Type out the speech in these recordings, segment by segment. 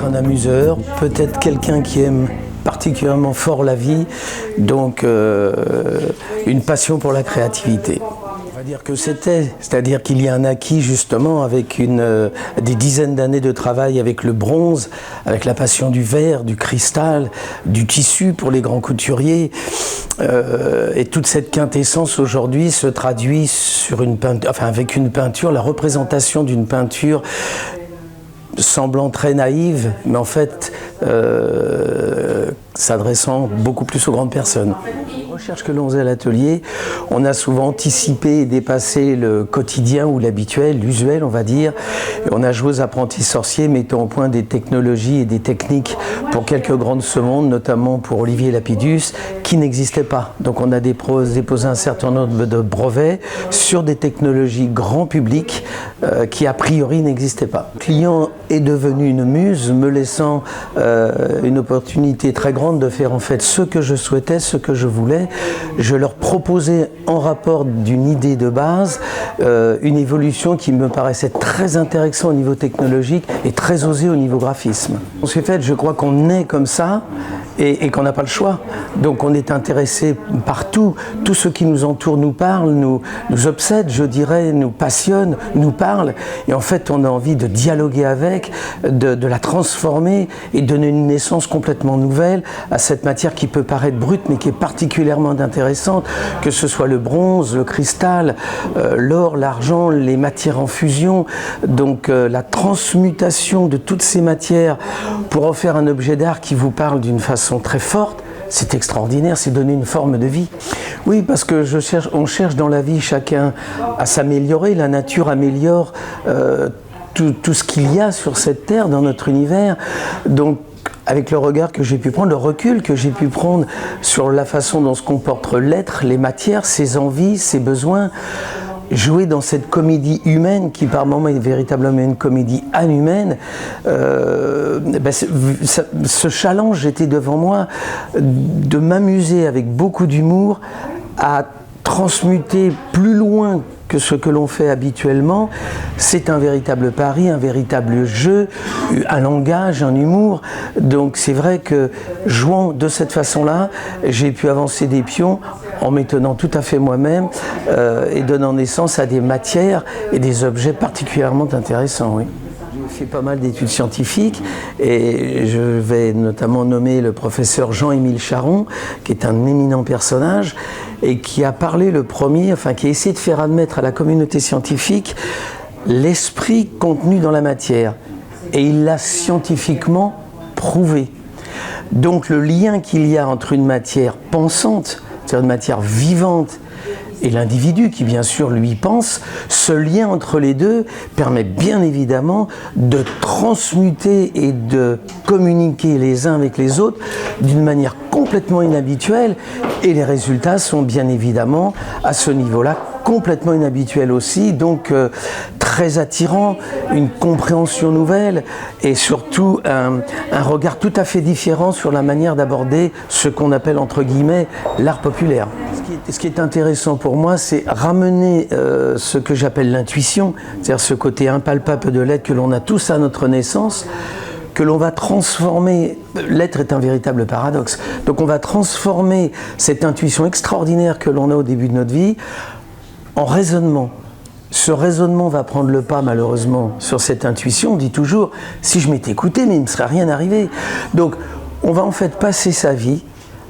un amuseur, peut-être quelqu'un qui aime particulièrement fort la vie, donc une passion pour la créativité. On va dire que c'est-à-dire qu'il y a un acquis justement avec des dizaines d'années de travail avec le bronze, avec la passion du verre, du cristal, du tissu pour les grands couturiers. Et toute cette quintessence aujourd'hui se traduit sur avec une peinture, la représentation d'une peinture semblant très naïve, mais en fait s'adressant beaucoup plus aux grandes personnes. Les recherches que l'on faisait à l'atelier, on a souvent anticipé et dépassé le quotidien ou l'habituel, l'usuel on va dire. Et on a joué aux apprentis sorciers, mettant au point des technologies et des techniques pour quelques grands de ce monde, notamment pour Olivier Lapidus, qui n'existaient pas. Donc on a déposé un certain nombre de brevets sur des technologies grand public qui a priori n'existaient pas. Le client est devenu une muse, me laissant une opportunité très grande de faire en fait ce que je souhaitais, ce que je voulais. Je leur proposais en rapport d'une idée de base une évolution qui me paraissait très intéressante au niveau technologique et très osée au niveau graphisme. En fait, je crois qu'on est comme ça et qu'on n'a pas le choix. Donc on est intéressé par tout ce qui nous entoure nous parle, nous obsède, je dirais, nous passionne, nous parle. Et en fait, on a envie de dialoguer avec, de la transformer et donner une naissance complètement nouvelle à cette matière qui peut paraître brute, mais qui est particulièrement intéressante, que ce soit le bronze, le cristal, l'or, l'argent, les matières en fusion. Donc la transmutation de toutes ces matières pour en faire un objet d'art qui vous parle d'une façon très forte, c'est extraordinaire, c'est donner une forme de vie. Oui, parce que on cherche dans la vie chacun à s'améliorer, la nature améliore tout ce qu'il y a sur cette terre, dans notre univers. Donc, avec le regard que j'ai pu prendre, le recul que j'ai pu prendre sur la façon dont se comporte l'être, les matières, ses envies, ses besoins, jouer dans cette comédie humaine qui par moments est véritablement une comédie inhumaine, ce challenge était devant moi de m'amuser avec beaucoup d'humour à transmuter plus loin que ce que l'on fait habituellement. C'est un véritable pari, un véritable jeu, un langage, un humour. Donc c'est vrai que jouant de cette façon-là, j'ai pu avancer des pions en m'étonnant tout à fait moi-même et donnant naissance à des matières et des objets particulièrement intéressants. Oui. J'ai fait pas mal d'études scientifiques et je vais notamment nommer le professeur Jean-Émile Charon, qui est un éminent personnage et qui a parlé le premier, qui a essayé de faire admettre à la communauté scientifique l'esprit contenu dans la matière. Et il l'a scientifiquement prouvé. Donc le lien qu'il y a entre une matière pensante, c'est-à-dire une matière vivante, et l'individu qui bien sûr lui pense, ce lien entre les deux permet bien évidemment de transmuter et de communiquer les uns avec les autres d'une manière complètement inhabituelle, et les résultats sont bien évidemment à ce niveau-là complètement inhabituels aussi, donc très attirant, une compréhension nouvelle et surtout un regard tout à fait différent sur la manière d'aborder ce qu'on appelle entre guillemets l'art populaire. Ce qui est intéressant pour moi, c'est ramener ce que j'appelle l'intuition, c'est-à-dire ce côté impalpable de l'être que l'on a tous à notre naissance, que l'on va transformer. L'être est un véritable paradoxe. Donc on va transformer cette intuition extraordinaire que l'on a au début de notre vie en raisonnement. Ce raisonnement va prendre le pas malheureusement sur cette intuition. On dit toujours, si je m'étais écouté, mais il ne me serait rien arrivé. Donc on va en fait passer sa vie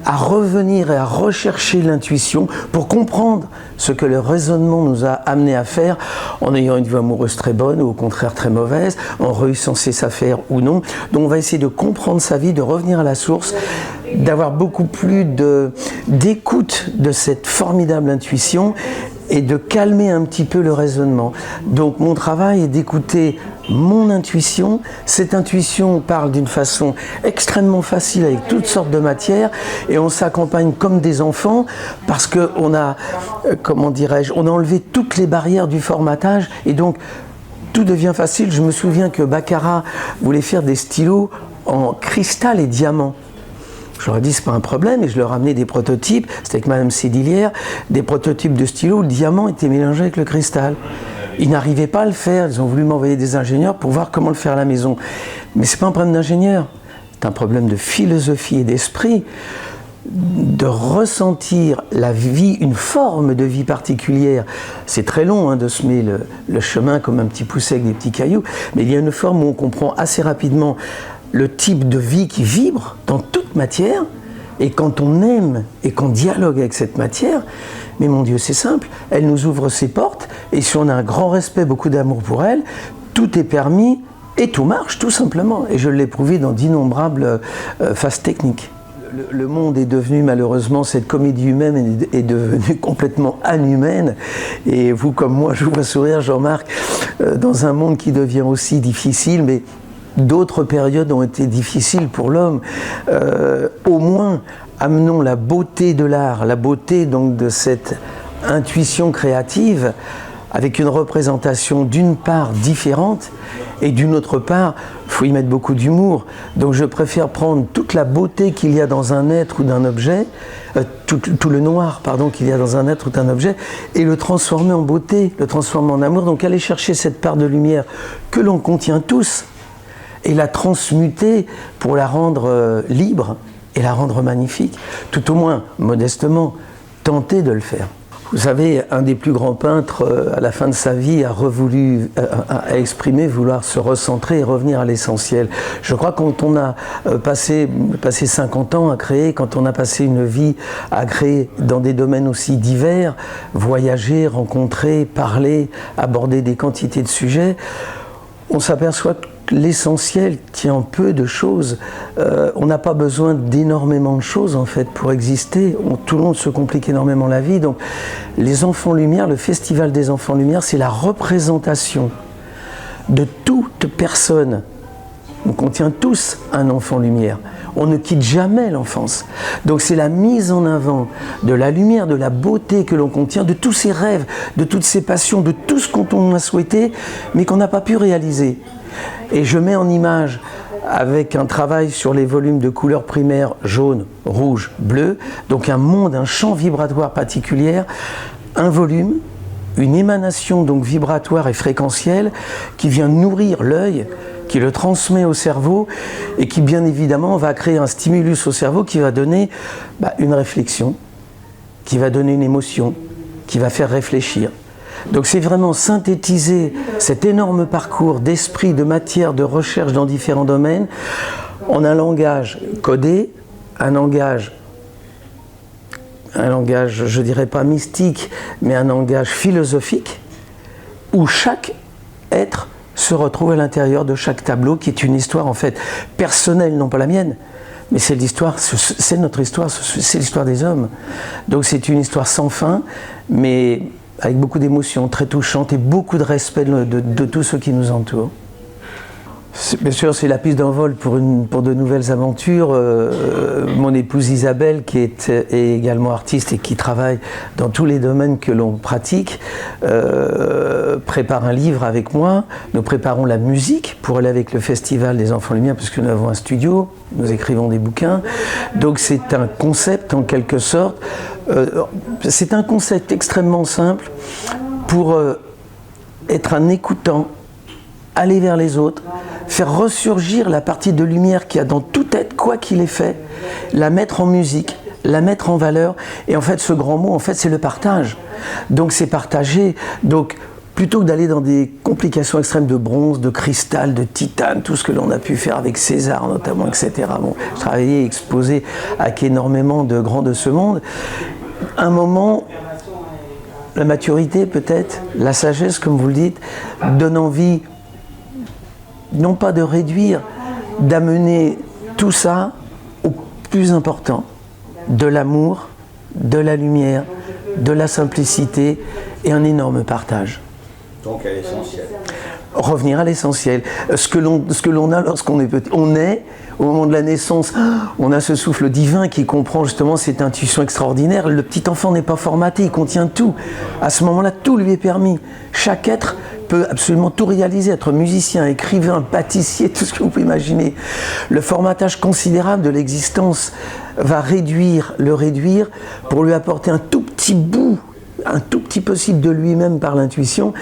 à revenir et à rechercher l'intuition pour comprendre ce que le raisonnement nous a amené à faire en ayant une vie amoureuse très bonne ou au contraire très mauvaise, en réussissant ses affaires ou non. Donc on va essayer de comprendre sa vie, de revenir à la source, d'avoir beaucoup plus d'écoute de cette formidable intuition et de calmer un petit peu le raisonnement. Donc mon travail est d'écouter mon intuition. Cette intuition parle d'une façon extrêmement facile avec toutes sortes de matières et on s'accompagne comme des enfants parce qu'on a, on a enlevé toutes les barrières du formatage et donc tout devient facile. Je me souviens que Baccarat voulait faire des stylos en cristal et diamant. Je leur ai dit, c'est pas un problème, et je leur ai amené des prototypes, c'était avec Madame Sédilière, des prototypes de stylos où le diamant était mélangé avec le cristal. Ils n'arrivaient pas à le faire, ils ont voulu m'envoyer des ingénieurs pour voir comment le faire à la maison. Mais ce n'est pas un problème d'ingénieur, c'est un problème de philosophie et d'esprit, de ressentir la vie, une forme de vie particulière. C'est très long de semer le chemin comme un petit poussé avec des petits cailloux, mais il y a une forme où on comprend assez rapidement le type de vie qui vibre dans toute matière, et quand on aime et qu'on dialogue avec cette matière, mais mon Dieu, c'est simple, elle nous ouvre ses portes, et si on a un grand respect, beaucoup d'amour pour elle, tout est permis et tout marche tout simplement. Et je l'ai prouvé dans d'innombrables phases techniques. Le monde est devenu, malheureusement, cette comédie humaine est devenue complètement inhumaine. Et vous, comme moi, je vous vois sourire, Jean-Marc, dans un monde qui devient aussi difficile, mais d'autres périodes ont été difficiles pour l'homme. Au moins, amenons la beauté de l'art, la beauté donc de cette intuition créative, avec une représentation d'une part différente, et d'une autre part, il faut y mettre beaucoup d'humour. Donc je préfère prendre toute la beauté qu'il y a dans un être ou d'un objet, tout le noir, pardon, qu'il y a dans un être ou d'un objet, et le transformer en beauté, le transformer en amour. Donc aller chercher cette part de lumière que l'on contient tous, et la transmuter pour la rendre libre et la rendre magnifique. Tout au moins, modestement, tenter de le faire. Vous savez, un des plus grands peintres, à la fin de sa vie, a exprimé vouloir se recentrer et revenir à l'essentiel. Je crois que quand on a passé 50 ans à créer, quand on a passé une vie à créer dans des domaines aussi divers, voyager, rencontrer, parler, aborder des quantités de sujets, on s'aperçoit que l'essentiel tient peu de choses. On n'a pas besoin d'énormément de choses en fait pour exister. Tout le monde se complique énormément la vie. Donc les Enfants Lumière, le Festival des Enfants Lumière, c'est la représentation de toute personne. On contient tous un enfant lumière. On ne quitte jamais l'enfance. Donc c'est la mise en avant de la lumière, de la beauté que l'on contient, de tous ses rêves, de toutes ses passions, de tout ce qu'on a souhaité, mais qu'on n'a pas pu réaliser. Et je mets en image, avec un travail sur les volumes de couleurs primaires jaune, rouge, bleu, donc un monde, un champ vibratoire particulier, un volume, une émanation donc vibratoire et fréquentielle qui vient nourrir l'œil, qui le transmet au cerveau et qui bien évidemment va créer un stimulus au cerveau qui va donner une réflexion, qui va donner une émotion, qui va faire réfléchir. Donc c'est vraiment synthétiser cet énorme parcours d'esprit, de matière, de recherche dans différents domaines en un langage codé, un langage, je dirais pas mystique, mais un langage philosophique où chaque être se retrouve à l'intérieur de chaque tableau qui est une histoire en fait personnelle, non pas la mienne, mais c'est l'histoire, c'est notre histoire, c'est l'histoire des hommes. Donc c'est une histoire sans fin, mais avec beaucoup d'émotions, très touchante et beaucoup de respect de tous ceux qui nous entourent. Bien sûr, c'est la piste d'envol pour de nouvelles aventures. Mon épouse Isabelle, qui est également artiste et qui travaille dans tous les domaines que l'on pratique, prépare un livre avec moi. Nous préparons la musique pour aller avec le Festival des Enfants Lumière, puisque nous avons un studio, nous écrivons des bouquins. Donc c'est un concept en quelque sorte. C'est un concept extrêmement simple pour être un écoutant, aller vers les autres, faire ressurgir la partie de lumière qu'il y a dans tout être, quoi qu'il ait fait, la mettre en musique, la mettre en valeur. Et en fait, ce grand mot, en fait, c'est le partage. Donc c'est partager. Donc plutôt que d'aller dans des complications extrêmes de bronze, de cristal, de titane, tout ce que l'on a pu faire avec César notamment, etc. Bon, je travaillais, exposé avec énormément de grands de ce monde. Un moment, la maturité peut-être, la sagesse, comme vous le dites, donne envie non pas de réduire, d'amener tout ça au plus important, de l'amour, de la lumière, de la simplicité et un énorme partage. Donc à l'essentiel. Revenir à l'essentiel. Ce que l'on a lorsqu'on est petit, on est, au moment de la naissance, on a ce souffle divin qui comprend justement cette intuition extraordinaire. Le petit enfant n'est pas formaté, il contient tout. À ce moment-là, tout lui est permis. Chaque être peut absolument tout réaliser, être musicien, écrivain, pâtissier, tout ce que vous pouvez imaginer. Le formatage considérable de l'existence va le réduire pour lui apporter un tout petit bout, un tout petit possible de lui-même par l'intuition,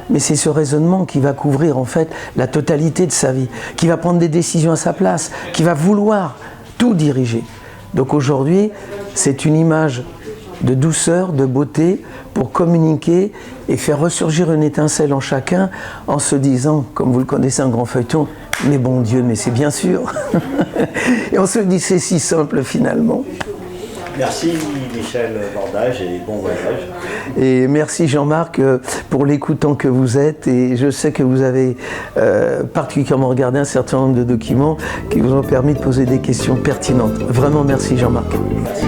mais c'est ce raisonnement qui va couvrir en fait la totalité de sa vie, qui va prendre des décisions à sa place, qui va vouloir tout diriger. Donc aujourd'hui, c'est une image de douceur, de beauté, pour communiquer et faire ressurgir une étincelle en chacun en se disant, comme vous le connaissez, un grand feuilleton, mais bon Dieu, mais c'est bien sûr. Et on se dit, c'est si simple finalement. Merci Michel Bordage et bon voyage. Et merci Jean-Marc pour l'écoutant que vous êtes, et je sais que vous avez particulièrement regardé un certain nombre de documents qui vous ont permis de poser des questions pertinentes. Vraiment merci Jean-Marc. Merci.